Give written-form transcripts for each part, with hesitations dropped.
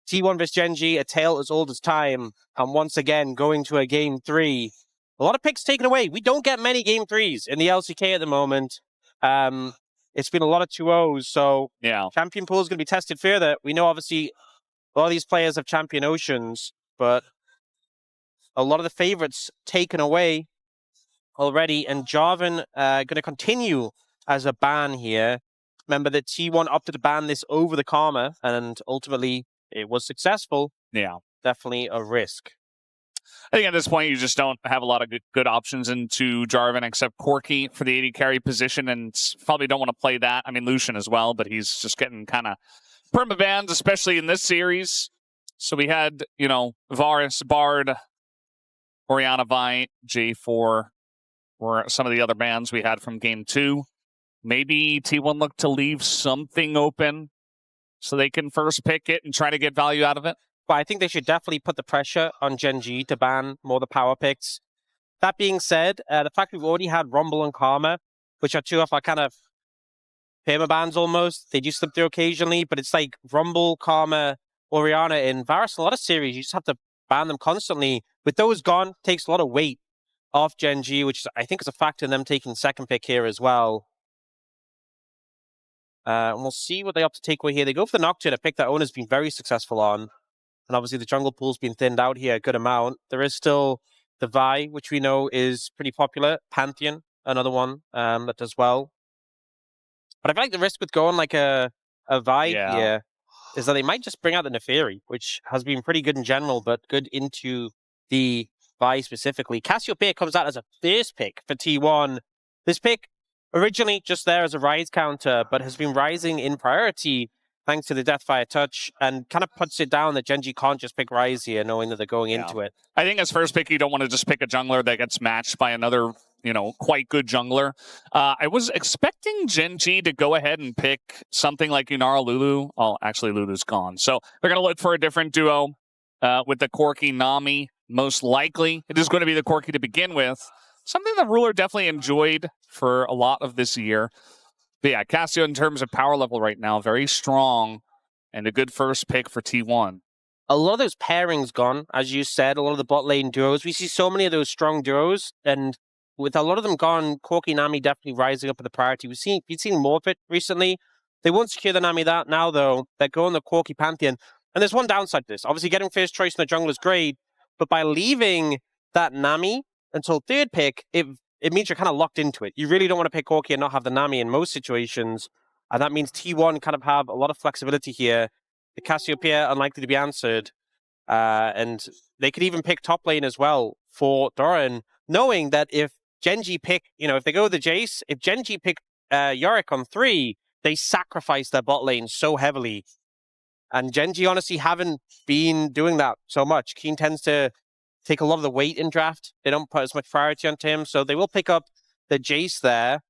T1 vs Gen.G, a tale as old as time, and once again going to a Game 3. A lot of picks taken away. We don't get many Game 3s in the LCK at the moment. It's been a lot of 2-0s, so champion pool is going to be tested further. We know, obviously, a lot of these players have champion oceans, but a lot of the favorites taken away already, and Jarvan going to continue as a ban here. Remember that T1 opted to ban this over the Karma, and ultimately it was successful. Yeah. Definitely a risk. I think at this point, you just don't have a lot of good options into Jarvan except Corki for the AD carry position, and probably don't want to play that. I mean, Lucian as well, but he's just getting kind of perma-bans, especially in this series. So we had, Varus, Bard, Orianna, Vi, J4 were some of the other bans we had from Game 2. Maybe T1 look to leave something open so they can first pick it and try to get value out of it. But I think they should definitely put the pressure on Gen.G to ban more of the power picks. That being said, the fact we've already had Rumble and Karma, which are two of our kind of perma-bans almost, they do slip through occasionally, but it's like Rumble, Karma, Orianna in Varus, a lot of series, you just have to ban them constantly. With those gone, takes a lot of weight off Gen.G, which I think is a factor in them taking second pick here as well. And we'll see what they opt to take away here. They go for the Nocturne, a pick that Oner's been very successful on. And obviously the jungle pool's been thinned out here a good amount. There is still the Vi, which we know is pretty popular. Pantheon, another one that does well. But I feel like the risk with going like a Vi here is that they might just bring out the Neferi, which has been pretty good in general, but good into the Vi specifically. Cassiopeia comes out as a first pick for T1. This pick originally just there as a rise counter, but has been rising in priority thanks to the Deathfire touch, and kind of puts it down that Gen.G can't just pick Rise here, knowing that they're going into it. I think as first pick, you don't want to just pick a jungler that gets matched by another, quite good jungler. I was expecting Gen.G to go ahead and pick something like Inara Lulu. Oh, actually, Lulu's gone. So they're going to look for a different duo with the Corki Nami. Most likely, it is going to be the Corki to begin with. Something the Ruler definitely enjoyed for a lot of this year. But yeah, Cassio in terms of power level right now, very strong and a good first pick for T1. A lot of those pairings gone, as you said, a lot of the bot lane duos. We see so many of those strong duos, and with a lot of them gone, Corki Nami definitely rising up in the priority. We've seen more of it recently. They won't secure the Nami that now, though. They're going the Corki Pantheon. And there's one downside to this. Obviously, getting first choice in the jungle is great, but by leaving that Nami until third pick, it means you're kind of locked into it. You really don't want to pick Corki and not have the Nami in most situations. And that means T1 kind of have a lot of flexibility here. The Cassiopeia unlikely to be answered. And they could even pick top lane as well for Doran, knowing that if Gen.G pick, if they go with the Jayce, if Gen.G pick Yorick on 3, they sacrifice their bot lane so heavily. And Gen.G honestly haven't been doing that so much. Kiin tends to take a lot of the weight in draft. They don't put as much priority onto him, so they will pick up the Jayce there.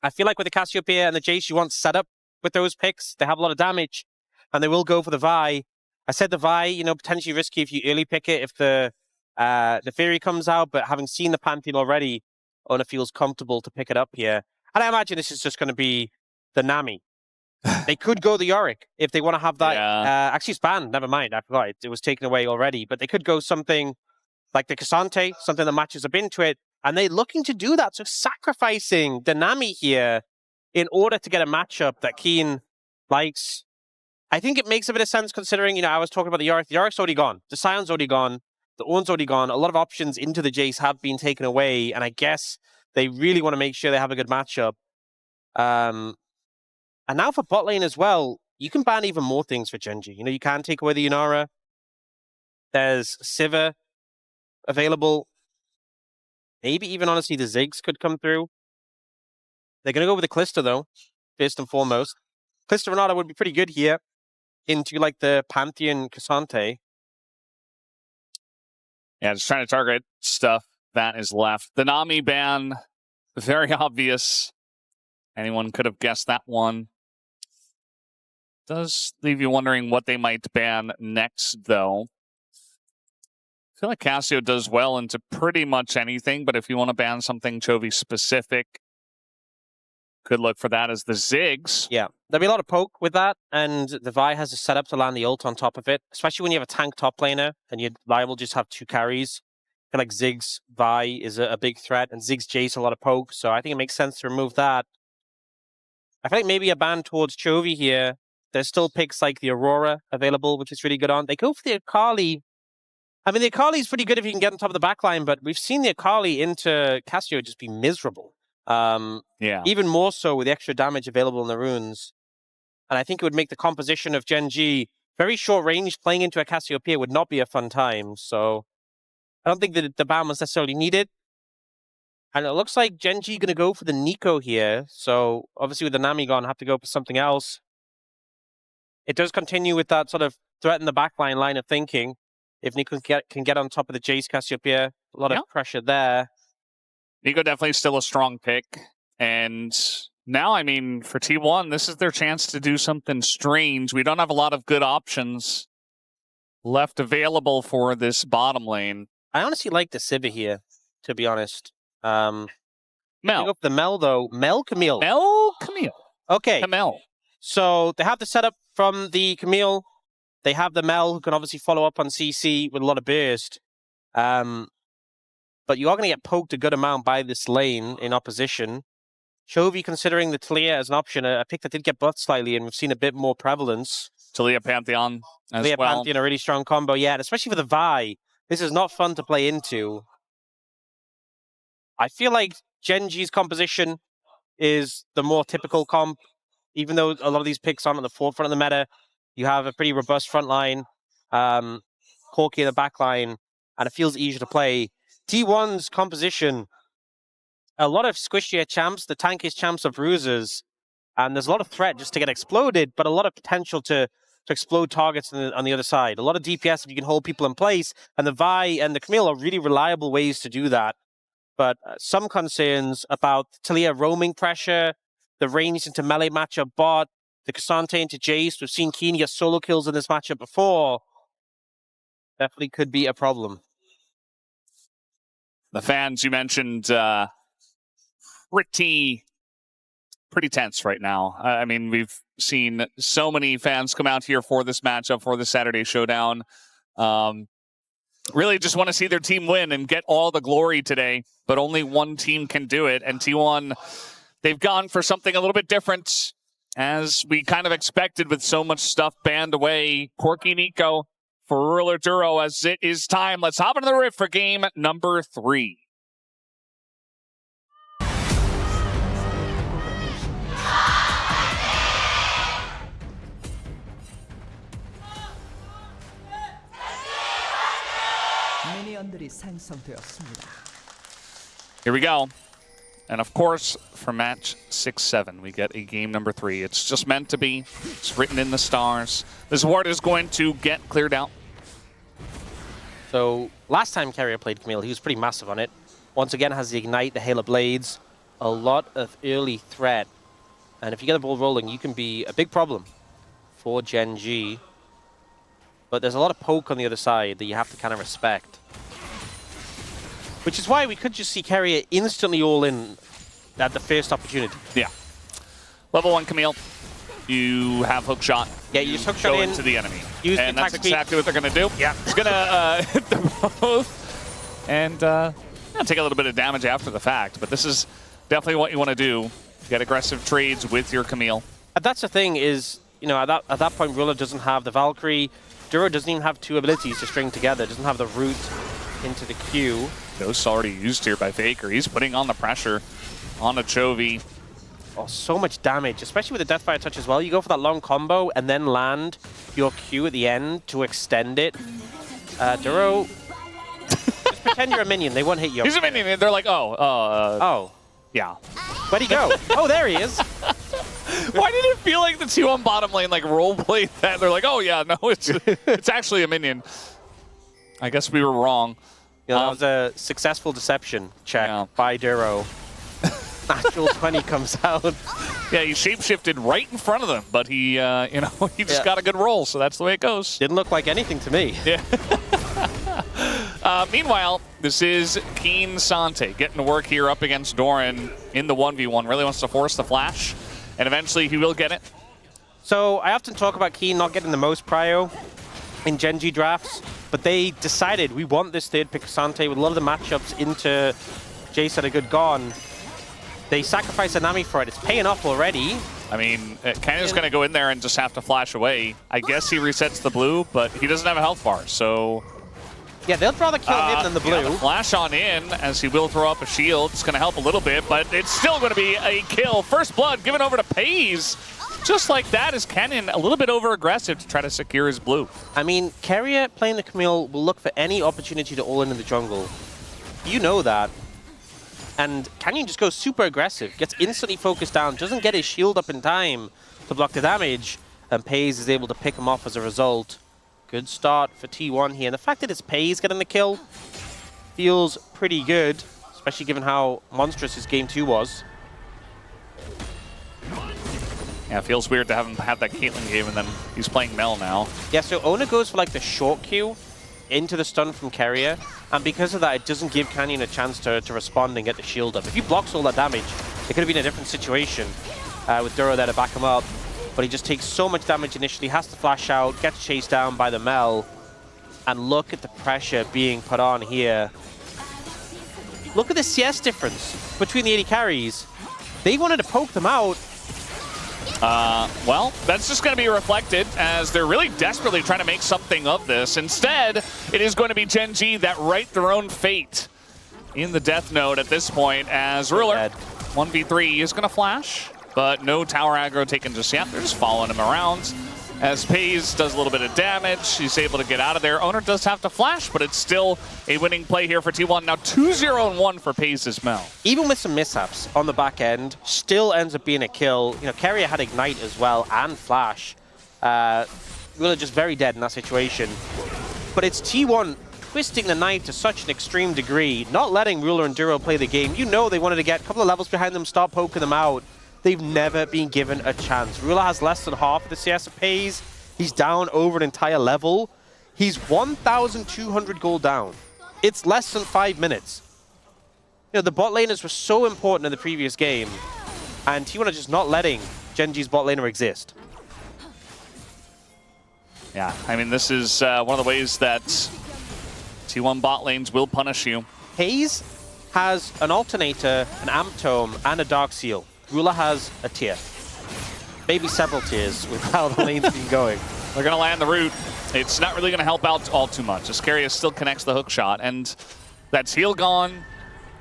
I feel like with the Cassiopeia and the Jayce, you want setup with those picks. They have a lot of damage, and they will go for the Vi. I said the Vi, potentially risky if you early pick it, if the Fury comes out, but having seen the Pantheon already, Oner feels comfortable to pick it up here. And I imagine this is just going to be the Nami. They could go the Yorick if they want to have that. Yeah. Actually, it's banned. Never mind. I forgot it was taken away already. But they could go something like the Cassante, something that matches up into it. And they're looking to do that. So sacrificing the Nami here in order to get a matchup that Kiin likes. I think it makes a bit of sense considering, I was talking about the Yorick. The Yorick's already gone. The Sion's already gone. The Ornn's already gone. A lot of options into the Jayce have been taken away. And I guess they really want to make sure they have a good matchup. And now for bot lane as well, you can ban even more things for Gen.G. You can take away the Inara. There's Sivir available. Maybe even, honestly, the Ziggs could come through. They're going to go with the Kalista, though, first and foremost. Kalista Renata would be pretty good here into, like, the Pantheon Cassante. Yeah, just trying to target stuff that is left. The Nami ban, very obvious. Anyone could have guessed that one. Does leave you wondering what they might ban next, though. I feel like Cassio does well into pretty much anything, but if you want to ban something Chovy specific, Good look for that as the Ziggs. Yeah, there'll be a lot of poke with that, and the Vi has a setup to land the ult on top of it, especially when you have a tank top laner and you're liable to just have 2 carries. I feel like Ziggs Vi is a big threat, and Ziggs Jayce a lot of poke, so I think it makes sense to remove that. I feel like maybe a ban towards Chovy here. There's still picks like the Aurora available, which is really good on. They go for the Akali. I mean, the Akali is pretty good if you can get on top of the backline, but we've seen the Akali into Cassio just be miserable. Yeah. Even more so with the extra damage available in the runes. And I think it would make the composition of Gen.G very short range. Playing into a Cassiopeia would not be a fun time. So I don't think that the ban was necessarily needed. And it looks like Gen.G going to go for the Neeko here. So obviously with the Nami gone, have to go for something else. It does continue with that sort of threaten the backline line of thinking. If Neeko can get on top of the Jayce Cassiopeia, a lot of pressure there. Neeko definitely still a strong pick. And now, I mean, for T1, this is their chance to do something strange. We don't have a lot of good options left available for this bottom lane. I honestly like the Sivir here, to be honest. Mel. Go for the Mel, though. Mel, Camille. Mel, Camille. Okay. Camille. So they have the setup from the Camille. They have the Mel, who can obviously follow up on CC with a lot of burst. But you are going to get poked a good amount by this lane in opposition. Chovy considering the Taliyah as an option, a pick that did get buffed slightly, and we've seen a bit more prevalence. Taliyah Pantheon as Taliyah well. Pantheon, a really strong combo, yeah, and especially for the Vi. This is not fun to play into. I feel like Gen.G's composition is the more typical comp, even though a lot of these picks aren't at the forefront of the meta. You have a pretty robust front line, Corki in the back line, and it feels easier to play. T1's composition, a lot of squishier champs, the tankiest champs of bruisers, and there's a lot of threat just to get exploded, but a lot of potential to explode targets on the other side. A lot of DPS if you can hold people in place, and the Vi and the Camille are really reliable ways to do that. But some concerns about Taliyah roaming pressure, the range into melee matchup bot, the Cassante into Jayce. We've seen Kiin get solo kills in this matchup before. Definitely could be a problem. The fans you mentioned, pretty tense right now. I mean, we've seen so many fans come out here for this matchup, for the Saturday Showdown. Really just want to see their team win and get all the glory today, but only one team can do it. And T1, they've gone for something a little bit different, as we kind of expected with so much stuff banned away. Corki Neeko for Ruler Duro, as it is time. Let's hop into the rift for game number 3. Here we go. And of course, for match 6-7, we get a game number 3. It's just meant to be. It's written in the stars. This ward is going to get cleared out. So last time Keria played Camille, he was pretty massive on it. Once again, has the Ignite, the Hail of Blades, a lot of early threat. And if you get the ball rolling, you can be a big problem for Gen.G. But there's a lot of poke on the other side that you have to kind of respect. Which is why we could just see Keria instantly all in at the first opportunity. Yeah. Level 1 Camille. You have hook shot. Yeah, you just hook shot into the enemy. And that's exactly what they're going to do. Yeah. It's going to hit them both. And take a little bit of damage after the fact. But this is definitely what you want to do. Get aggressive trades with your Camille. And that's the thing is, you know, at that point, Ruler doesn't have the Valkyrie. Duro doesn't even have 2 abilities to string together. Doesn't have the root into the queue. Those already used here by Faker. He's putting on the pressure on a Chovy. Oh, so much damage, especially with the Deathfire touch as well. You go for that long combo and then land your Q at the end to extend it. Duro, just pretend you're a minion. They won't hit you. He's a minion. They're like, oh. Yeah. Where'd he go? Oh, there he is. Why did it feel like the T1 bottom lane like roleplayed that? They're like, oh yeah, no, it's actually a minion. I guess we were wrong. Yeah, that was a successful deception check by Duro. Natural 20 comes out. Yeah, he shapeshifted right in front of them, but he, he just got a good roll, so that's the way it goes. Didn't look like anything to me. Yeah. Meanwhile, this is Kiin Sante getting to work here up against Doran in the 1v1. Really wants to force the flash, and eventually he will get it. So I often talk about Kiin not getting the most prio in Gen.G drafts, but they decided we want this third pick of Sante with a lot of the matchups into Jayce and a good gone. They sacrificed a Nami for it. It's paying off already. I mean, Kenya's going to go in there and just have to flash away. I guess he resets the blue, but he doesn't have a health bar, so... Yeah, they'd rather kill him than the blue. Yeah, the flash on in, as he will throw up a shield. It's going to help a little bit, but it's still going to be a kill. First blood given over to Peyz. Just like that, is Kenan a little bit over-aggressive to try to secure his blue. I mean, Keria playing the Camille will look for any opportunity to all-in the jungle. You know that. And Canyon just goes super aggressive, gets instantly focused down, doesn't get his shield up in time to block the damage, and Peyz is able to pick him off as a result. Good start for T1 here. And the fact that it's Peyz getting the kill feels pretty good, especially given how monstrous his game 2 was. Yeah, it feels weird to have him have that Caitlyn game, and then he's playing Mel now. Yeah, so Oner goes for like the short Q into the stun from Keria, and because of that, it doesn't give Canyon a chance to respond and get the shield up. If he blocks all that damage, it could have been a different situation with Duro there to back him up. But he just takes so much damage initially, has to flash out, gets chased down by the Mel, and look at the pressure being put on here. Look at the CS difference between the AD carries. They wanted to poke them out. Well, that's just going to be reflected as they're really desperately trying to make something of this. Instead, it is going to be Gen.G that write their own fate in the death node at this point, as Ruler 1v3 is going to flash, but no tower aggro taken just yet. They're just following him around. As Peyz does a little bit of damage, he's able to get out of there. Oner does have to flash, but it's still a winning play here for T1. Now 2-0-1 for Peyz Mel. Even with some mishaps on the back end, still ends up being a kill. You know, Keria had Ignite as well and Flash. Really just very dead in that situation. But it's T1 twisting the knife to such an extreme degree, not letting Ruler and Duro play the game. You know they wanted to get a couple of levels behind them, start poking them out. They've never been given a chance. Ruler has less than half of the CS of Peyz. He's down over an entire level. He's 1,200 gold down. It's less than 5 minutes. You know, the bot laners were so important in the previous game, and T1 are just not letting Gen.G's bot laner exist. Yeah, I mean, this is one of the ways that T1 bot lanes will punish you. Peyz has an Alternator, an Amp Tome, and a Dark Seal. Ruler has a tier. Maybe several tiers with how the lane's been going. They're going to land the root. It's not really going to help out all too much, as Keria still connects the hook shot, and that's heal gone.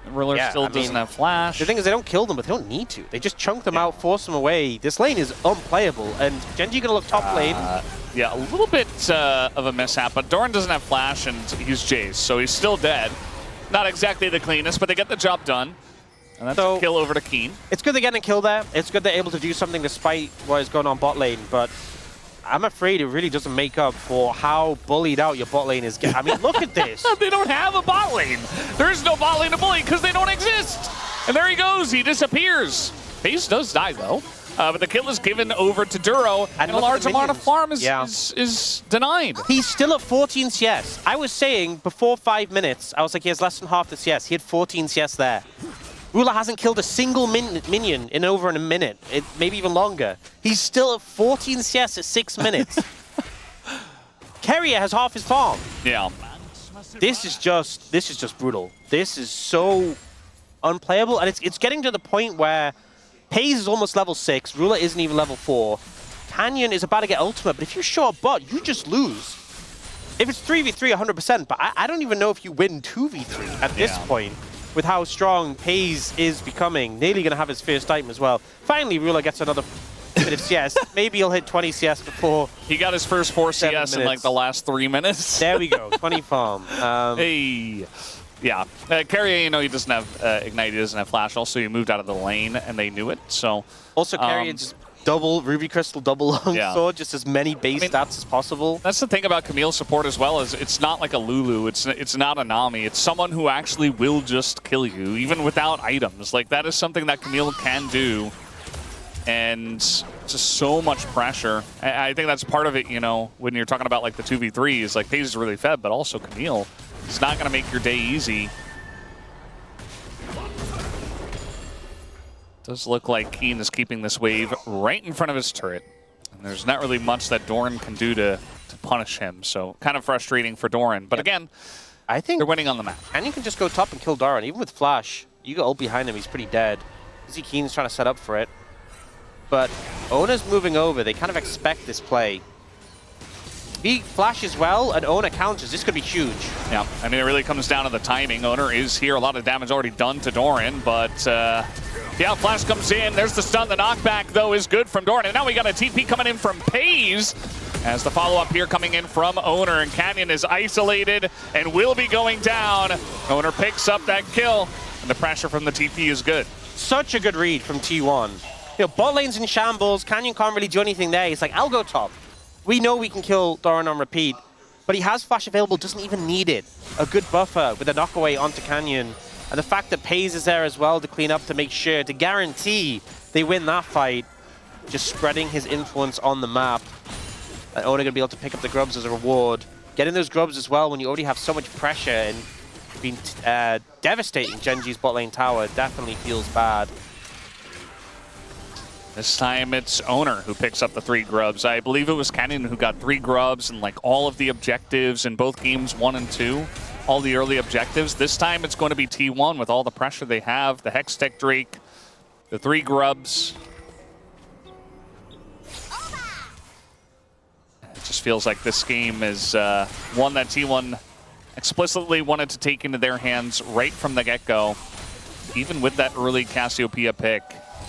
Ruler still doesn't have flash. The thing is, they don't kill them, but they don't need to. They just chunk them out, force them away. This lane is unplayable, and Gen.G going to look top lane. Yeah, a little bit of a mishap, but Doran doesn't have flash, and he's Jayce, so he's still dead. Not exactly the cleanest, but they get the job done. And that's a kill over to Kiin. It's good they're getting a kill there. It's good they're able to do something despite what is going on bot lane, but I'm afraid it really doesn't make up for how bullied out your bot lane is getting. I mean, look at this. They don't have a bot lane. There is no bot lane to bully because they don't exist. And there he goes. He disappears. Peyz does die, though. But the kill is given over to Duro, and a large amount of farm is denied. He's still at 14 CS. I was saying before 5 minutes, I was like, he has less than half the CS. He had 14 CS there. Ruler hasn't killed a single minion in over a minute, maybe even longer. He's still at 14 CS at 6 minutes. Keria has half his farm. Yeah. This is just brutal. This is so unplayable, and it's getting to the point where Peyz is almost level 6, Ruler isn't even level 4. Pantheon is about to get ultimate, but if you show a bot, you just lose. If it's 3v3, 100%, but I don't even know if you win 2v3 at this point, with how strong Peyz is becoming. Nearly going to have his first item as well. Finally, Ruler gets another bit of CS. Maybe he'll hit 20 CS before... He got his first 4 CS in like the last 3 minutes. There we go, 20 farm. Hey. Yeah, Keria, you know, he doesn't have Ignite, he doesn't have Flash. Also, he moved out of the lane, and they knew it, so... Also, Keria just double Ruby Crystal, double Longsword, just as many base stats as possible. That's the thing about Camille's support as well, is it's not like a Lulu, it's not a Nami, it's someone who actually will just kill you, even without items. Like, that is something that Camille can do, and just so much pressure. I think that's part of it, you know, when you're talking about like the 2v3s, like Peyz is really fed, but also Camille It's not going to make your day easy. Does look like Kiin is keeping this wave right in front of his turret. And there's not really much that Doran can do to punish him. So kind of frustrating for Doran. But again, I think they're winning on the map. And you can just go top and kill Doran. Even with Flash, you got ult behind him, he's pretty dead. You see Kiin's trying to set up for it. But Oner's moving over. They kind of expect this play. He flashes well, and Oner counters. This could be huge. Yeah, I mean, it really comes down to the timing. Oner is here. A lot of damage already done to Doran, but yeah, flash comes in. There's the stun. The knockback, though, is good from Doran. And now we got a TP coming in from Peyz. As the follow-up here coming in from Oner, and Canyon is isolated and will be going down. Oner picks up that kill, and the pressure from the TP is good. Such a good read from T1. You know, bot lane's in shambles. Canyon can't really do anything there. He's like, I'll go top. We know we can kill Doran on repeat, but he has flash available, doesn't even need it. A good buffer with a knockaway onto Canyon. And the fact that Peyz is there as well to clean up, to make sure, to guarantee they win that fight, just spreading his influence on the map. And Oner going to be able to pick up the grubs as a reward. Getting those grubs as well when you already have so much pressure and been devastating Gen.G's bot lane tower definitely feels bad. This time it's Oner who picks up the 3 grubs. I believe it was Canyon who got 3 grubs and like all of the objectives in both games 1 and 2. All the early objectives. This time it's going to be T1 with all the pressure they have. The Hextech Drake, the 3 grubs. It just feels like this game is one that T1 explicitly wanted to take into their hands right from the get-go, even with that early Cassiopeia pick.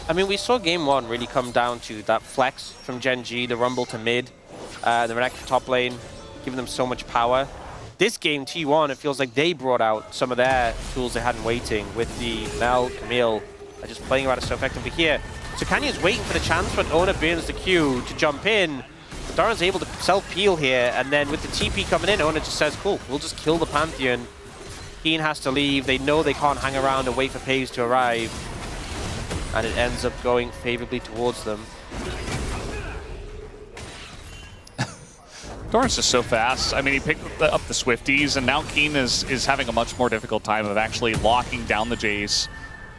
I mean, we saw game 1 really come down to that flex from Gen.G, the rumble to mid, the Renekton top lane, giving them so much power. This game, T1, it feels like they brought out some of their tools they had in waiting with the Mel, Camille, just playing around it so effectively here. So Canyon's waiting for the chance when Oner burns the Q to jump in. Doran's able to self-peel here, and then with the TP coming in, Oner just says, cool, we'll just kill the Pantheon. Kiin has to leave. They know they can't hang around and wait for Peyz to arrive. And it ends up going favorably towards them. Doran's just so fast. I mean, he picked up the Swifties, and now Kiin is having a much more difficult time of actually locking down the Jayce,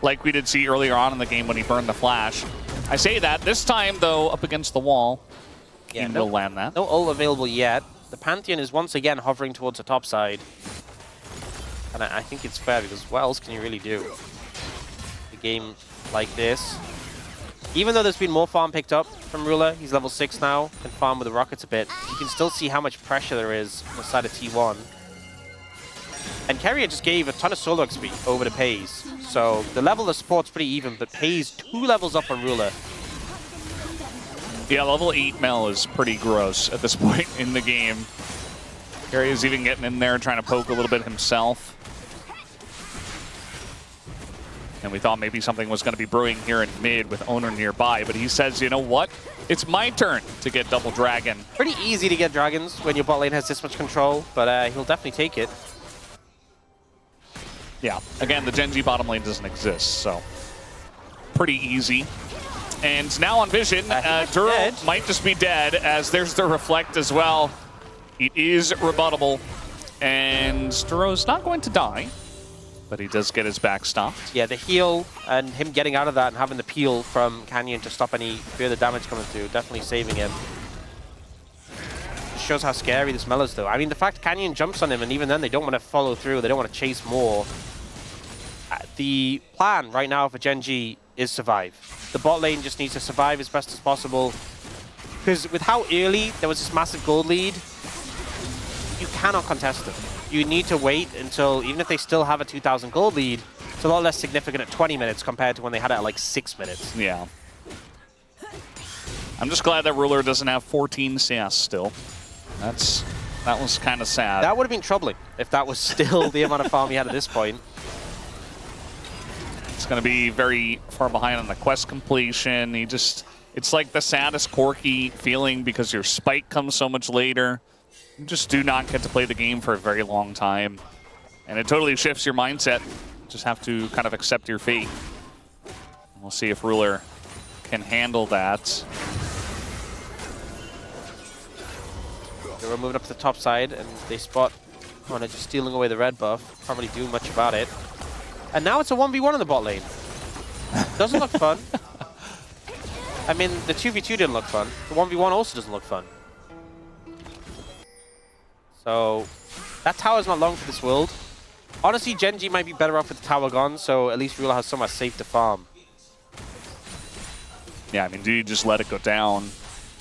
like we did see earlier on in the game when he burned the flash. I say that. This time, though, up against the wall, Kiin will land that. No ult available yet. The Pantheon is once again hovering towards the top side. And I think it's fair, because what else can you really do? A game like this. Even though there's been more farm picked up from Ruler, he's level 6 now, can farm with the rockets a bit. You can still see how much pressure there is on the side of T1. And Keria just gave a ton of solo XP over to Peyz. So the level of support's pretty even, but Peyz 2 levels up on Ruler. Yeah, level 8 Mel is pretty gross at this point in the game. Keria's even getting in there, trying to poke a little bit himself. And we thought maybe something was going to be brewing here in mid with Oner nearby, but he says, you know what? It's my turn to get double dragon. Pretty easy to get dragons when your bot lane has this much control, but he'll definitely take it. Yeah, again, the Gen.G bottom lane doesn't exist, so pretty easy. And now on Vision, Duro might just be dead, as there's the Reflect as well. It is rebuttable, and Duro's not going to die, but he does get his back stopped. Yeah, the heal and him getting out of that and having the peel from Canyon to stop any further damage coming through, definitely saving him. Just shows how scary this Mel is, though. I mean, the fact Canyon jumps on him, and even then they don't want to follow through, they don't want to chase more. The plan right now for Gen.G is survive. The bot lane just needs to survive as best as possible. Because with how early there was this massive gold lead, you cannot contest them. You need to wait until, even if they still have a 2,000 gold lead, it's a lot less significant at 20 minutes compared to when they had it at like 6 minutes. Yeah. I'm just glad that Ruler doesn't have 14 CS still. That was kind of sad. That would have been troubling if that was still the amount of farm he had at this point. It's going to be very far behind on the quest completion. It's like the saddest Corki feeling because your spike comes so much later. You just do not get to play the game for a very long time. And it totally shifts your mindset. You just have to kind of accept your fate. And we'll see if Ruler can handle that. They were moving up to the top side, and they spot Oner just stealing away the red buff. Can't really do much about it. And now it's a 1v1 in the bot lane. Doesn't look fun. I mean, the 2v2 didn't look fun. The 1v1 also doesn't look fun. So, that tower's not long for this world. Honestly, Gen.G might be better off with the tower gone, so at least Ruler has somewhere safe to farm. Yeah, I mean, do you just let it go down?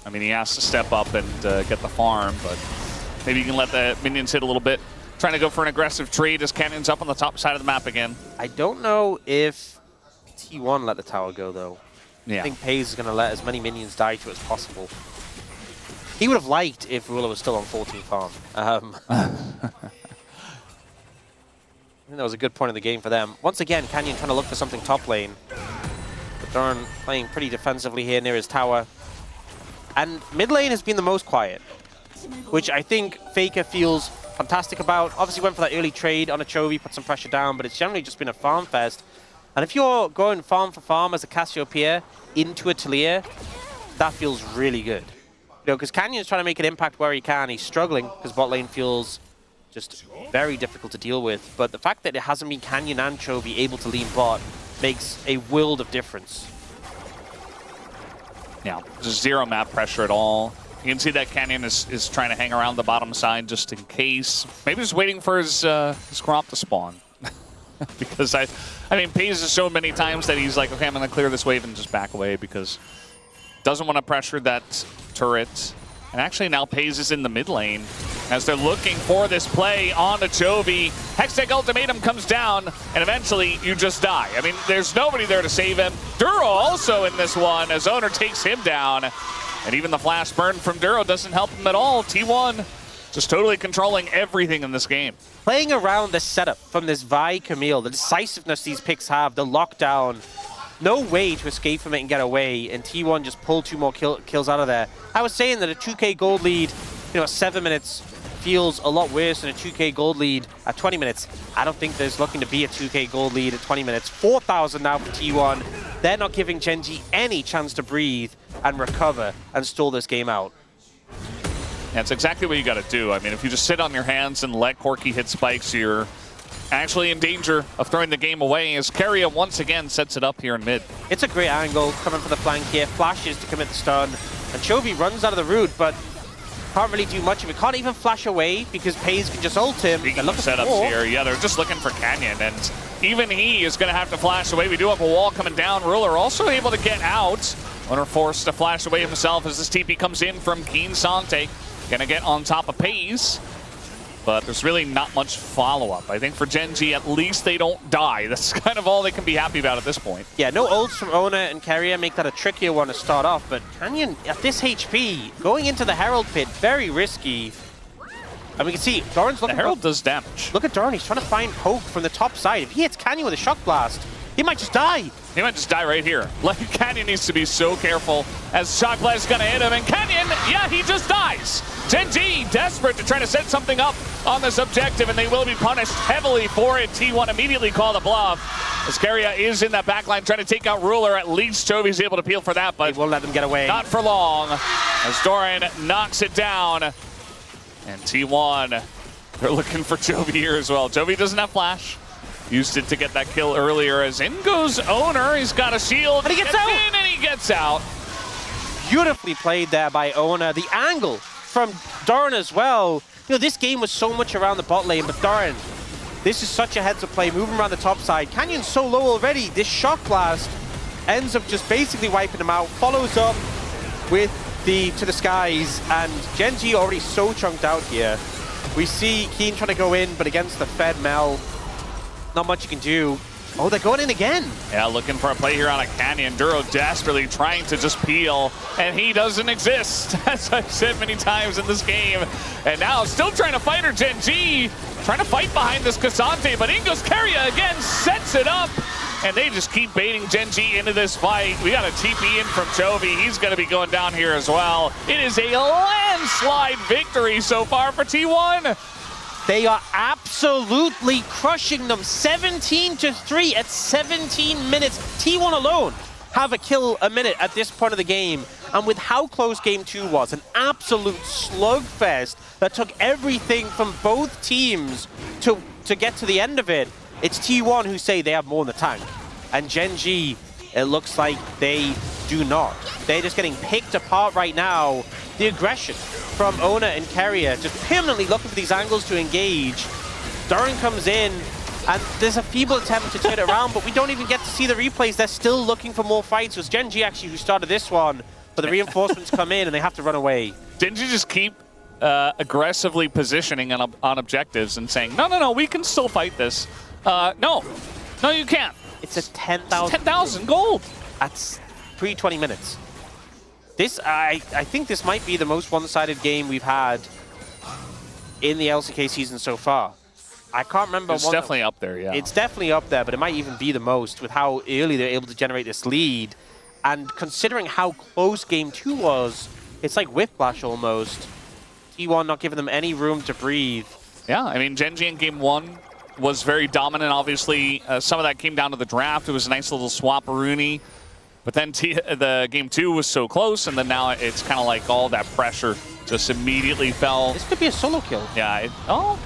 I mean, he has to step up and get the farm, but maybe you can let the minions hit a little bit. Trying to go for an aggressive trade as Cannon's up on the top side of the map again. I don't know if T1 let the tower go, though. Yeah. I think Peyz is going to let as many minions die to it as possible. He would have liked if Ruler was still on 14 farm. I think that was a good point of the game for them. Once again, Canyon trying to look for something top lane. But Doran playing pretty defensively here near his tower. And mid lane has been the most quiet, which I think Faker feels fantastic about. Obviously went for that early trade on a Chovy, put some pressure down, but it's generally just been a farm fest. And if you're going farm for farm as a Cassiopeia into a Taliyah, that feels really good. You know, because Canyon's trying to make an impact where he can. He's struggling because bot lane feels just very difficult to deal with. But the fact that it hasn't been Canyon and Chovy able to lean bot makes a world of difference. Yeah, just zero map pressure at all. You can see that Canyon is trying to hang around the bottom side just in case. Maybe just waiting for his Gromp to spawn. Because I mean, Peyz has shown many times that he's like, okay, I'm going to clear this wave and just back away because doesn't want to pressure that turret. And actually now Peyz is in the mid lane as they're looking for this play on the Chovy. Hextech Ultimatum comes down and eventually you just die. I mean, there's nobody there to save him. Duro also in this one as Oner takes him down. And even the flash burn from Duro doesn't help him at all. T1 just totally controlling everything in this game. Playing around the setup from this Vi Camille, the decisiveness these picks have, the lockdown, no way to escape from it and get away, and T1 just pulled 2 more kills out of there. I was saying that a 2k gold lead, you know, at 7 minutes feels a lot worse than a 2k gold lead at 20 minutes. I don't think there's looking to be a 2k gold lead at 20 minutes. 4,000 now for T1. They're not giving Gen.G any chance to breathe and recover and stall this game out. That's exactly what you got to do. I mean, if you just sit on your hands and let Corki hit spikes, you're actually in danger of throwing the game away as Keria once again sets it up here in mid. It's a great angle coming for the flank here. Flashes to commit the stun. And Chovy runs out of the route, but can't really do much of it. Can't even flash away because Peyz can just ult him. Speaking of setups here, yeah, they're just looking for Canyon, and even he is going to have to flash away. We do have a wall coming down. Ruler also able to get out. Oner forced to flash away himself as this TP comes in from Kiin Sante. Gonna get on top of Peyz, but there's really not much follow-up. I think for Gen.G, at least they don't die. That's kind of all they can be happy about at this point. Yeah, no ults from Oner and Keria make that a trickier one to start off, but Canyon, at this HP, going into the Herald pit, very risky. And we can see, Doran's looking... The Herald does damage. Look at Doran, he's trying to find poke from the top side. If he hits Canyon with a Shock Blast, he might just die. He might just die right here. Like, Canyon needs to be so careful as Shock Blast is going to hit him. And Canyon, yeah, he just dies. Gen.G desperate to try to set something up on this objective, and they will be punished heavily for it. T1 immediately call the bluff. As Keria is in that backline trying to take out Ruler. At least Chovy's able to peel for that, but he won't let them get away. Not for long as Doran knocks it down. And T1, they're looking for Chovy here as well. Chovy doesn't have flash. Used it to get that kill earlier as in goes Oner. He's got a shield. And he gets out. In and he gets out. Beautifully played there by Oner. The angle from Doran as well. You know, this game was so much around the bot lane, but Doran, this is such a heads-up play, moving around the top side. Canyon's so low already. This Shock Blast ends up just basically wiping him out. Follows up with the To the Skies, and Gen.G already so chunked out here. We see Kiin trying to go in, but against the fed Mel, not much you can do. Oh, they're going in again. Yeah, looking for a play here on a Canyon. Duro desperately trying to just peel, and he doesn't exist, as I've said many times in this game. And now still trying to fight her, Gen.G, trying to fight behind this Cassante, but in goes Keria again, sets it up, and they just keep baiting Gen.G into this fight. We got a TP in from Chovy. He's going to be going down here as well. It is a landslide victory so far for T1. They are absolutely crushing them. 17-3 at 17 minutes. T1 alone have a kill a minute at this point of the game. And with how close Game 2 was, an absolute slugfest that took everything from both teams to get to the end of it, it's T1 who say they have more in the tank. And Gen.G, it looks like they do not. They're just getting picked apart right now. The aggression from Oner and Keria, just permanently looking for these angles to engage. Doran comes in, and there's a feeble attempt to turn it around, but we don't even get to see the replays. They're still looking for more fights. It was Gen.G actually who started this one, but the reinforcements come in and they have to run away. Didn't you just keep aggressively positioning on objectives and saying, no, we can still fight this? No, you can't. It's a 10,000. 10,000 gold. That's pre-20 minutes. This, I think this might be the most one-sided game we've had in the LCK season so far. I can't remember. It's definitely up there, yeah. It's definitely up there, but it might even be the most with how early they're able to generate this lead. And considering how close Game 2 was, it's like whiplash almost. T1 not giving them any room to breathe. Yeah, I mean, Gen.G in Game 1 was very dominant, obviously. Some of that came down to the draft. It was a nice little swap-a-rooney. But then the Game 2 was so close, and then now it's kind of like all that pressure just immediately fell. This could be a solo kill. Yeah. Oh,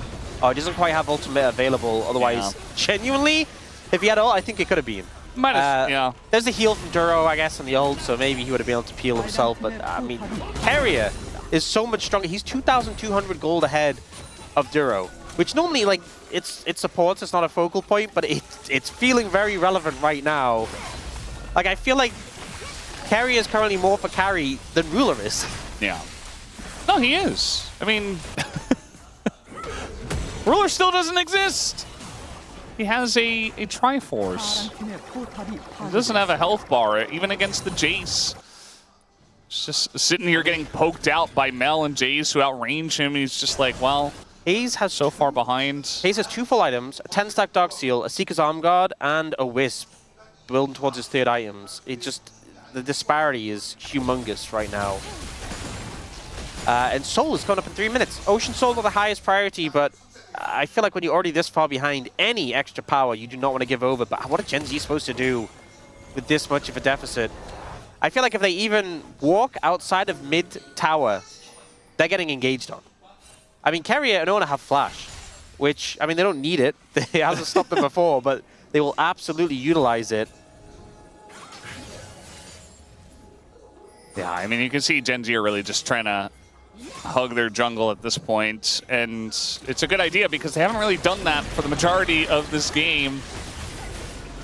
it doesn't quite have ultimate available. Otherwise, genuinely, if he had ult, I think it could have been. Might have, yeah. There's a heal from Duro, I guess, on the ult, so maybe he would have been able to peel himself. But, I mean, Keria is so much stronger. He's 2,200 gold ahead of Duro, which normally, like, it supports. It's not a focal point, but it's feeling very relevant right now. Like, I feel like Keria is currently more for carry than Ruler is. Yeah. No, he is. I mean, Ruler still doesn't exist. He has a Triforce. He doesn't have a health bar, even against the Jayce. He's just sitting here getting poked out by Mel and Jayce who outrange him. He's just like, well, Peyz has so far behind. Peyz has 2 full items, a 10-stack Dark Seal, a Seeker's Arm Guard, and a Wisp building towards his 3rd items. It just, the disparity is humongous right now. And Soul is coming up in 3 minutes. Ocean Soul not the highest priority, but I feel like when you're already this far behind, any extra power you do not want to give over. But what are Gen.G supposed to do with this much of a deficit? I feel like if they even walk outside of mid-tower, they're getting engaged on. I mean, Keria and Oner have Flash, which, I mean, they don't need it. It hasn't stopped them before, but they will absolutely utilize it. Yeah, I mean, you can see Gen.G are really just trying to hug their jungle at this point, and it's a good idea because they haven't really done that for the majority of this game.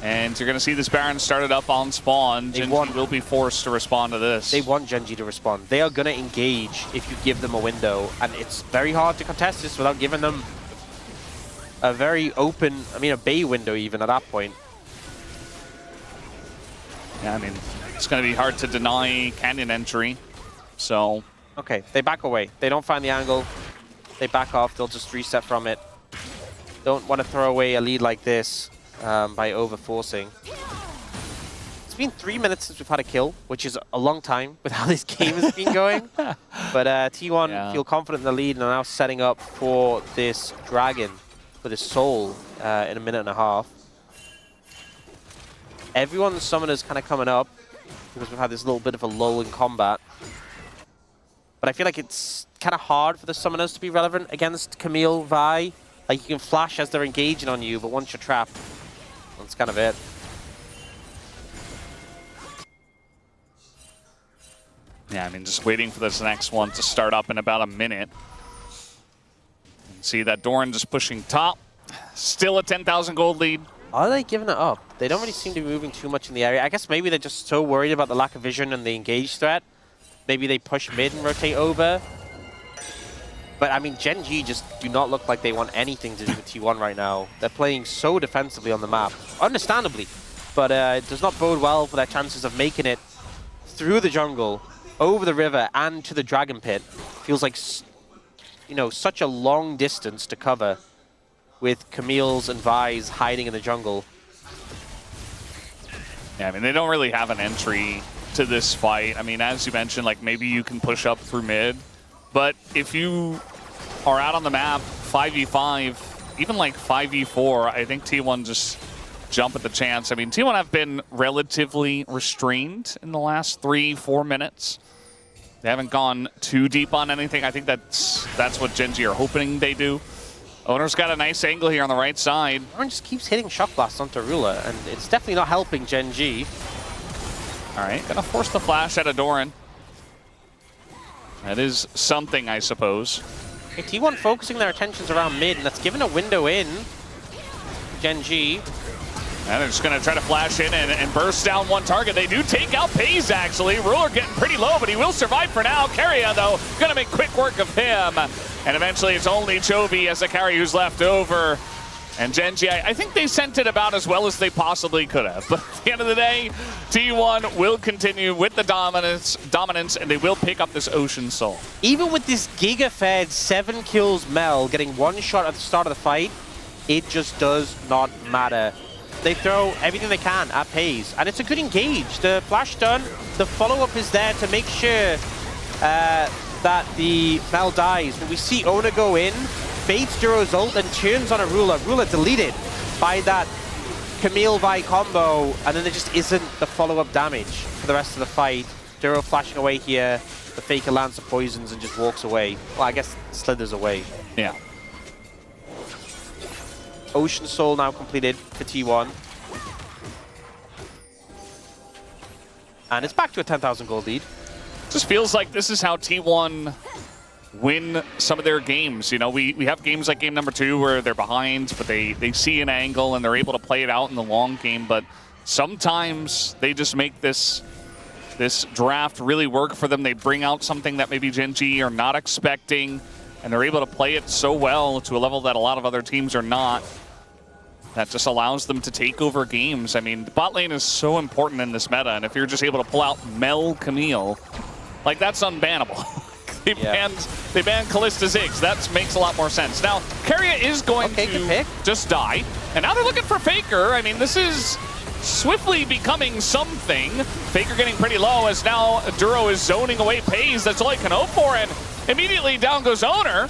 And you're going to see this Baron started up on spawn. Gen.G will be forced to respond to this. They want Gen.G to respond. They are going to engage if you give them a window, and it's very hard to contest this without giving them a very open, I mean, a bay window even at that point. Yeah, I mean, it's going to be hard to deny Canyon entry, so... Okay, they back away. They don't find the angle. They back off. They'll just reset from it. Don't want to throw away a lead like this by over-forcing. It's been 3 minutes since we've had a kill, which is a long time with how this game has been going. But T1 feel confident in the lead and are now setting up for this Dragon, for this Soul in a minute and a half. Everyone's summoners kind of coming up because we've had this little bit of a lull in combat. But I feel like it's kind of hard for the summoners to be relevant against Camille, Vi. Like, you can flash as they're engaging on you, but once you're trapped, that's kind of it. Yeah, I mean, just waiting for this next one to start up in about a minute. See that Doran just pushing top. Still a 10,000 gold lead. Are they giving it up? They don't really seem to be moving too much in the area. I guess maybe they're just so worried about the lack of vision and the engage threat. Maybe they push mid and rotate over. But, I mean, Gen.G just do not look like they want anything to do with T1 right now. They're playing so defensively on the map, understandably. But it does not bode well for their chances of making it through the jungle, over the river, and to the Dragon Pit. Feels like, you know, such a long distance to cover with Camille's and Vi's hiding in the jungle. Yeah, I mean, they don't really have an entry to this fight. I mean, as you mentioned, like, maybe you can push up through mid, but if you are out on the map 5v5, even like 5v4, I think T1 just jump at the chance. I mean, T1 have been relatively restrained in the last 3-4 minutes. They haven't gone too deep on anything. I think that's what Gen.G are hoping they do. Oner's got a nice angle here on the right side. Doran just keeps hitting Shock Blast onto Ruler, and it's definitely not helping Gen.G. All right, gonna force the flash out of Doran. That is something, I suppose. Okay, T1 focusing their attentions around mid, and that's given a window in Gen.G. And they're just going to try to flash in and burst down one target. They do take out Peyz, actually. Ruler getting pretty low, but he will survive for now. Keria, though, going to make quick work of him. And eventually it's only Chovy as the carry who's left over. And Gen.G, I think they sent it about as well as they possibly could have. But at the end of the day, T1 will continue with the dominance, and they will pick up this Ocean Soul. Even with this Giga-fed 7 kills Mel getting one shot at the start of the fight, it just does not matter. They throw everything they can at Peyz, and it's a good engage. The flash done, the follow-up is there to make sure that the Mel dies. But we see Oner go in, baits Duro's ult, and turns on a Ruler. Ruler deleted by that Camille Vi combo, and then there just isn't the follow-up damage for the rest of the fight. Duro flashing away here, the Faker lands the poisons and just walks away. Well, I guess slithers away. Yeah. Ocean Soul now completed for T1. And it's back to a 10,000 gold lead. Just feels like this is how T1 win some of their games. You know, we have games like game number 2 where they're behind, but they see an angle and they're able to play it out in the long game. But sometimes they just make this draft really work for them. They bring out something that maybe Gen.G are not expecting, and they're able to play it so well to a level that a lot of other teams are not. That just allows them to take over games. I mean, the bot lane is so important in this meta, and if you're just able to pull out Mel Camille, like, that's unbannable. They banned Callista Ziggs. That makes a lot more sense. Now, Keria is going to just die, and now they're looking for Faker. I mean, this is swiftly becoming something. Faker getting pretty low as now Duro is zoning away Peyz. That's all he can hope for, and immediately down goes Oner.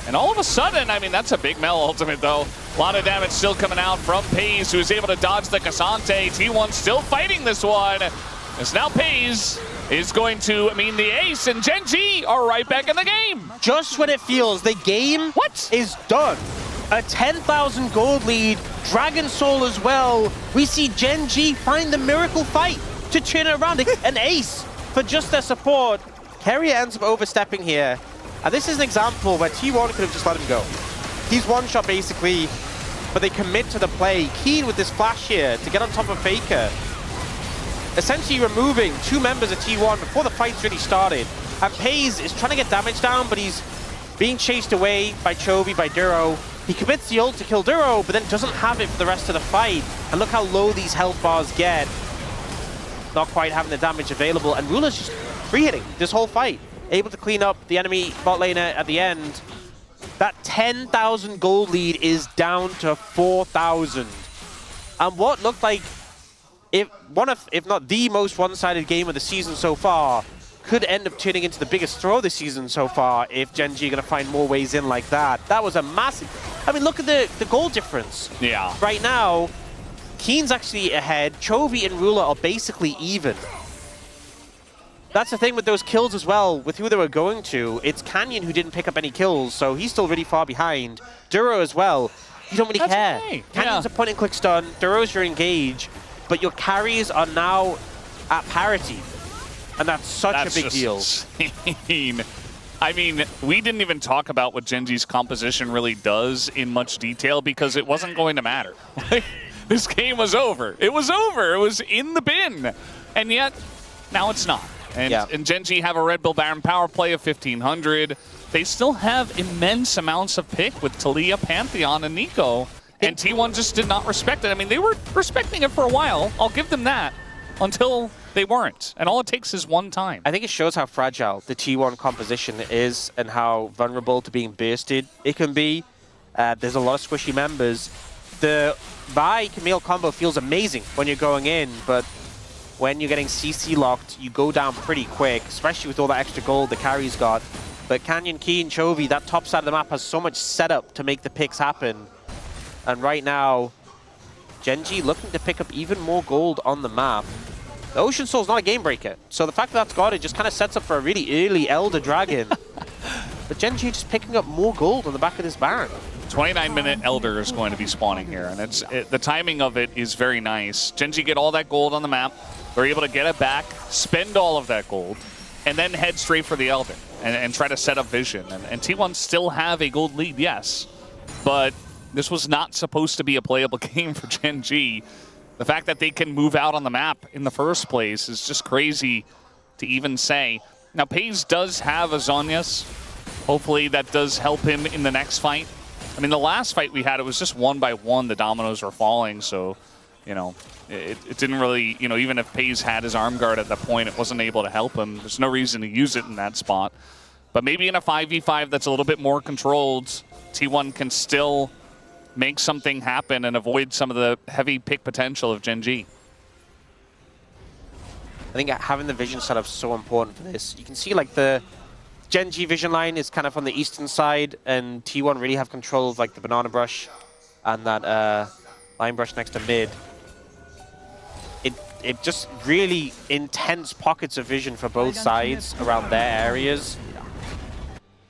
And all of a sudden, I mean, that's a big Mel ultimate, though. A lot of damage still coming out from Peyz, who is able to dodge the Cassante. T1 still fighting this one. As now Peyz is going to mean the ace, and Gen.G are right back in the game. Just when it feels the game is done. A 10,000 gold lead, Dragon Soul as well. We see Gen.G find the miracle fight to turn it around. An ace for just their support. Keria ends up overstepping here. And this is an example where T1 could have just let him go. He's one shot basically, but they commit to the play. Kiin with this flash here to get on top of Faker. Essentially removing 2 members of T1 before the fight's really started. And Peyz is trying to get damage down, but he's being chased away by Chovy, by Duro. He commits the ult to kill Duro, but then doesn't have it for the rest of the fight. And look how low these health bars get. Not quite having the damage available, and Ruler's just free hitting this whole fight. Able to clean up the enemy bot laner at the end. That 10,000 gold lead is down to 4,000. And what looked like if not the most one-sided game of the season so far could end up turning into the biggest throw this season so far if Gen.G are going to find more ways in like that. That was a massive... I mean, look at the goal difference. Yeah. Right now, Kiin's actually ahead. Chovy and Ruler are basically even. That's the thing with those kills as well, with who they were going to. It's Canyon who didn't pick up any kills, so he's still really far behind. Duro as well. You don't really care. Okay. Canyon's a point-and-click stun. Duro's your engage, but your carries are now at parity. And that's such a big deal. Insane. I mean, we didn't even talk about what Gen.G's composition really does in much detail because it wasn't going to matter. This game was over. It was over. It was in the bin. And yet, now it's not. And Gen.G have a Red Bull Baron power play of 1,500. They still have immense amounts of pick with Taliyah, Pantheon, and Neeko. And T1 just did not respect it. I mean, they were respecting it for a while. I'll give them that. Until they weren't. And all it takes is one time. I think it shows how fragile the T1 composition is and how vulnerable to being bursted it can be. There's a lot of squishy members. The Vi Camille combo feels amazing when you're going in, but when you're getting CC locked, you go down pretty quick, especially with all that extra gold the carry's got. But Canyon, Kiin, Chovy, that top side of the map has so much setup to make the picks happen. And right now, Gen.G looking to pick up even more gold on the map. The Ocean Soul's not a game breaker, so the fact that that's got it just kind of sets up for a really early Elder Dragon. But Gen.G just picking up more gold on the back of this Baron. 29-minute Elder is going to be spawning here, and the timing of it is very nice. Gen.G get all that gold on the map. They're able to get it back, spend all of that gold, and then head straight for the Elder and try to set up vision. And T1 still have a gold lead, yes, but this was not supposed to be a playable game for Gen.G. The fact that they can move out on the map in the first place is just crazy to even say. Now, Peyz does have a Zhonya's. Hopefully that does help him in the next fight. I mean, the last fight we had, it was just 1 by 1, the dominoes were falling, so, you know, it didn't really, you know, even if Peyz had his arm guard at that point, it wasn't able to help him. There's no reason to use it in that spot. But maybe in a 5v5 that's a little bit more controlled, T1 can still make something happen and avoid some of the heavy pick potential of Gen.G. I think having the vision setup is so important for this. You can see like the Gen.G vision line is kind of on the eastern side, and T1 really have control of like the banana brush and that line brush next to mid. It just really intense pockets of vision for both sides around their areas.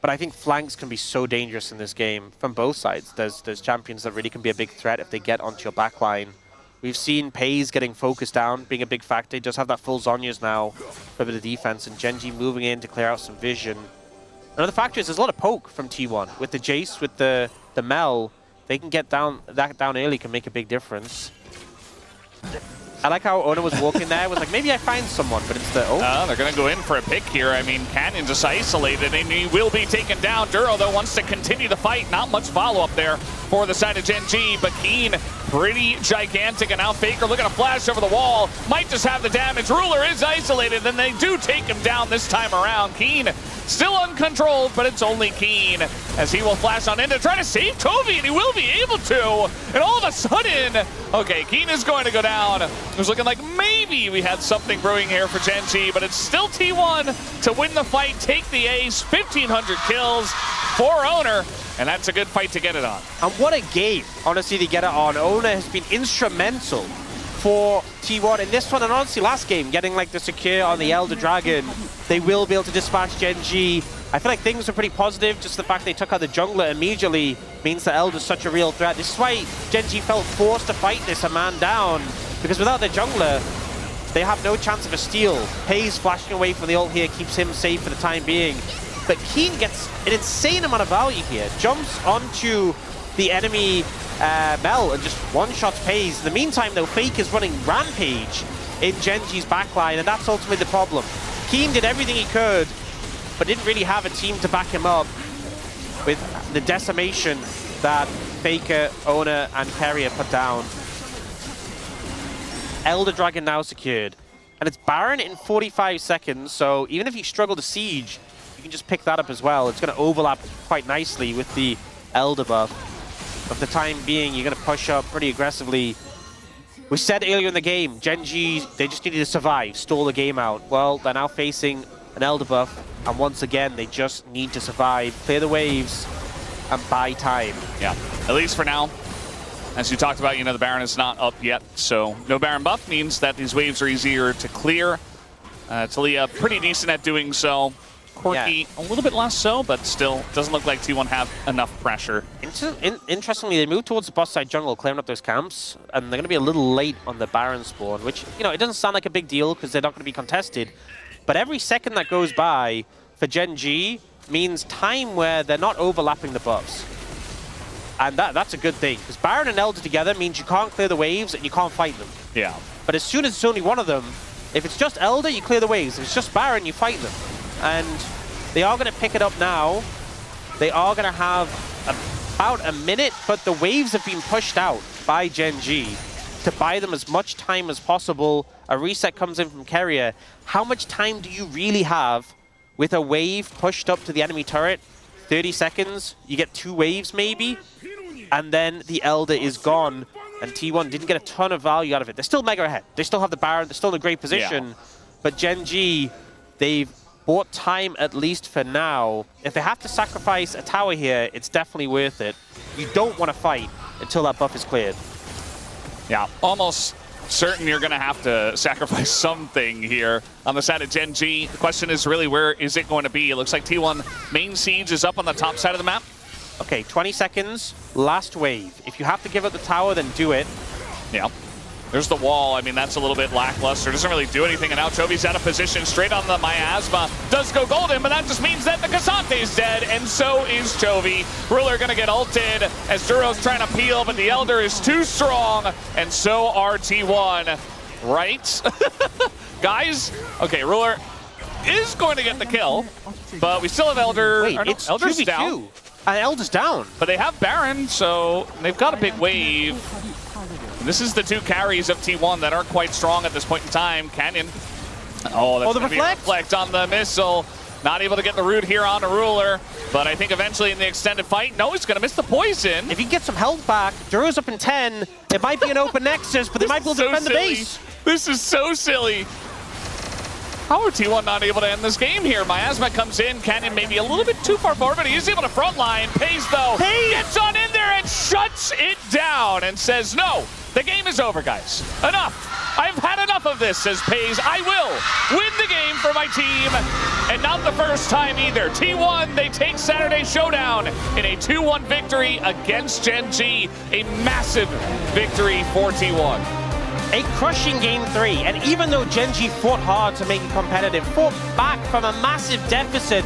But I think flanks can be so dangerous in this game from both sides. There's champions that really can be a big threat if they get onto your backline. We've seen Peyz getting focused down, being a big factor. He does have that full Zhonya's now for a bit of defense, and Gen.G moving in to clear out some vision. Another factor is there's a lot of poke from T1. With the Jayce, with the Mel, they can get down early, can make a big difference. I like how Oner was walking there. Was like, maybe I find someone, but it's the... They're going to go in for a pick here. I mean, Canyon just isolated, and he will be taken down. Duro, though, wants to continue the fight. Not much follow-up there for the side of Gen.G, but Kiin pretty gigantic, and now Faker looking to flash over the wall. Might just have the damage. Ruler is isolated, and they do take him down this time around. Kiin still uncontrolled, but it's only Kiin as he will flash on in to try to save Chovy, and he will be able to. And all of a sudden, okay, Kiin is going to go down. It was looking like maybe we had something brewing here for Gen.G, but it's still T1 to win the fight, take the ace, 1,500 kills for Oner, and that's a good fight to get it on. And what a game, honestly, to get it on. Oner has been instrumental for T1 in this one, and honestly last game, getting like the secure on the Elder Dragon. They will be able to dispatch Gen.G. I feel like things are pretty positive. Just the fact they took out the jungler immediately means that Elder's such a real threat. This is why Gen.G felt forced to fight this a man down, because without their jungler, they have no chance of a steal. Peyz flashing away from the ult here keeps him safe for the time being. But Kiin gets an insane amount of value here. Jumps onto the enemy Mel and just one-shots Peyz. In the meantime, though, Fake is running Rampage in Gen.G's backline, and that's ultimately the problem. Kiin did everything he could, but didn't really have a team to back him up with the decimation that Faker, Oner, and Keria put down. Elder Dragon now secured. And it's Baron in 45 seconds, so even if you struggle to siege, you can just pick that up as well. It's going to overlap quite nicely with the Elder buff. But for the time being, you're going to push up pretty aggressively. We said earlier in the game, Gen.G, they just needed to survive, stall the game out. Well, they're now facing an Elder buff, and once again, they just need to survive, clear the waves, and buy time. Yeah, at least for now. As you talked about, you know, the Baron is not up yet, so no Baron buff means that these waves are easier to clear. Taliyah pretty decent at doing so. Corki a little bit less so, but still doesn't look like T1 have enough pressure. Interestingly, they moved towards the boss side jungle, clearing up those camps, and they're going to be a little late on the Baron spawn, which, you know, it doesn't sound like a big deal because they're not going to be contested. But every second that goes by for Gen.G means time where they're not overlapping the buffs. And that's a good thing, because Baron and Elder together means you can't clear the waves and you can't fight them. Yeah. But as soon as it's only one of them, if it's just Elder, you clear the waves. If it's just Baron, you fight them. And they are going to pick it up now. They are going to have about a minute, but the waves have been pushed out by Gen.G to buy them as much time as possible. A reset comes in from Keria. How much time do you really have with a wave pushed up to the enemy turret? 30 seconds, you get 2 waves maybe, and then the Elder is gone, and T1 didn't get a ton of value out of it. They're still mega ahead. They still have the Baron. They're still in a great position, but Gen.G, they've bought time at least for now. If they have to sacrifice a tower here, it's definitely worth it. You don't want to fight until that buff is cleared. Yeah, almost certain you're going to have to sacrifice something here on the side of Gen.G. The question is really, where is it going to be? It looks like T1 main siege is up on the top side of the map. Okay, 20 seconds, last wave. If you have to give up the tower, then do it. Yeah. There's the wall. I mean, that's a little bit lackluster. Doesn't really do anything. And now Chovy's out of position. Straight on the miasma. Does go golden, but that just means that the Cassante is dead, and so is Chovy. Ruler going to get ulted as Duro's trying to peel, but the Elder is too strong, and so are T1. Right? Guys? Okay, Ruler is going to get the kill, but we still have Elder. Wait, it's Elder's 2v2. down. Elder's down. But they have Baron, so they've got a big wave. This is the two carries of T1 that aren't quite strong at this point in time. Canyon. Oh, that's the gonna be a reflect on the missile. Not able to get the root here on a Ruler, but I think eventually in the extended fight, no, he's going to miss the poison. If he gets some health back, Duro's up in 10. It might be an open Nexus, but they might be able to defend the base. This is so silly. How are T1 not able to end this game here? Miasma comes in. Canyon maybe a little bit too far forward, but he is able to frontline. Peyz, though, gets on in there and shuts it down and says, no, the game is over, guys. Enough. I've had enough of this, says Peyz. I will win the game for my team. And not the first time either. T1, they take Saturday Showdown in a 2-1 victory against Gen.G. A massive victory for T1. A crushing game 3, and even though Gen.G fought hard to make it competitive, fought back from a massive deficit,